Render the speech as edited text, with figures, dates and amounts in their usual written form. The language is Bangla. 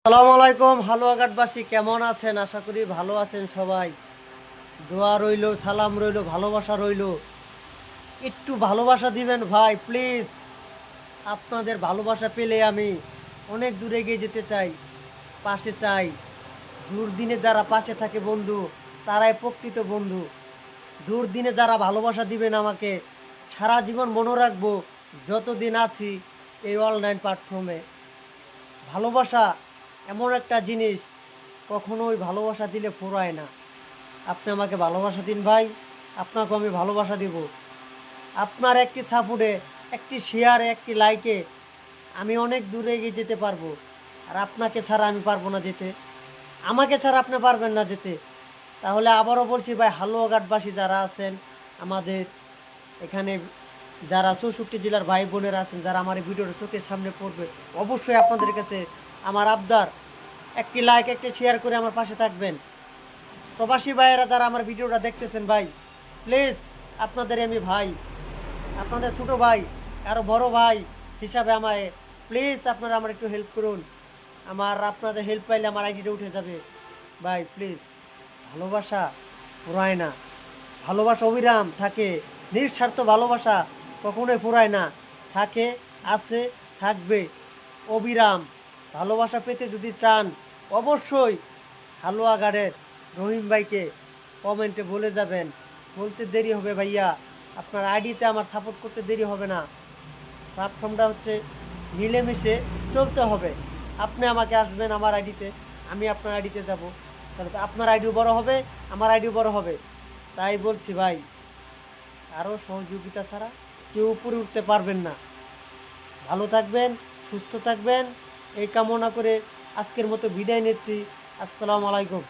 আসসালামু আলাইকুম হালুয়াঘাটবাসী, কেমন আছেন? আশা করি ভালো আছেন সবাই। দোয়া রইল, সালাম রইল, ভালোবাসা রইল। একটু ভালোবাসা দিবেন ভাই, প্লিজ। আপনাদের ভালোবাসা পেলে আমি অনেক দূরে এগিয়ে যেতে চাই, পাশে চাই। দুর্দিনে যারা পাশে থাকে বন্ধু, তারাই প্রকৃত বন্ধু। দুর্দিনে যারা ভালোবাসা দিবেন আমাকে, সারা জীবন মনে রাখবো যতদিন আছি এই অনলাইন প্ল্যাটফর্মে। ভালোবাসা এমন একটা জিনিস, কখনোই ভালোবাসা দিলে ফুরায় না। আপনি আমাকে ভালোবাসা দিন ভাই, আপনাকে আমি ভালোবাসা দিব। আপনার একটি সাপোর্টে, একটি শেয়ারে, একটি লাইকে আমি অনেক দূরে এগিয়ে যেতে পারবো। আর আপনাকে ছাড়া আমি পারবো না যেতে, আমাকে ছাড়া আপনি পারবেন না যেতে। তাহলে আবারও বলছি ভাই, হালুয়াঘাটবাসী যারা আছেন আমাদের এখানে, যারা 64 জেলার ভাই বোনেরা আছেন, যারা আমার এই ভিডিওটা চোখের সামনে পড়বে, অবশ্যই আপনাদের কাছে আমার আবদার, একটি লাইক, একটি শেয়ার করে আমার পাশে থাকবেন। প্রবাসী ভাইয়েরা যারা আমার ভিডিওটা দেখতেছেন ভাই, প্লিজ, আপনাদের আমি ভাই, আপনাদের ছোট ভাই, আরও বড় ভাই হিসাবে আমায় প্লিজ আপনারা আমার একটু হেল্প করুন। আপনাদের হেল্প পাইলে আমার আইডিটা উঠে যাবে ভাই, প্লিজ। ভালোবাসা ফুরায় না, ভালোবাসা অবিরাম থাকে। নিঃস্বার্থ ভালোবাসা কখনোই ফুরায় না, থাকে, আছে, থাকবে অবিরাম। ভালোবাসা পেতে যদি চান, অবশ্যই হালুয়াঘাটের রহিম ভাইকে কমেন্টে বলে যাবেন। বলতে দেরি হবে ভাইয়া, আপনার আইডিতে আমার সাপোর্ট করতে দেরি হবে না। প্ল্যাটফর্মটা হচ্ছে মিলেমিশে চলতে হবে। আপনি আমাকে আসবেন আমার আইডিতে, আমি আপনার আইডিতে যাব, তাহলে তো আপনার আইডিও বড় হবে, আমার আইডিও বড় হবে। তাই বলছি ভাই, আরও সহযোগিতা ছাড়া কেউ উপরে উঠতে পারবেন না। ভালো থাকবেন, সুস্থ থাকবেন, এই কামনা করে আজকের মতো বিদায় নিচ্ছি। আসসালামু আলাইকুম।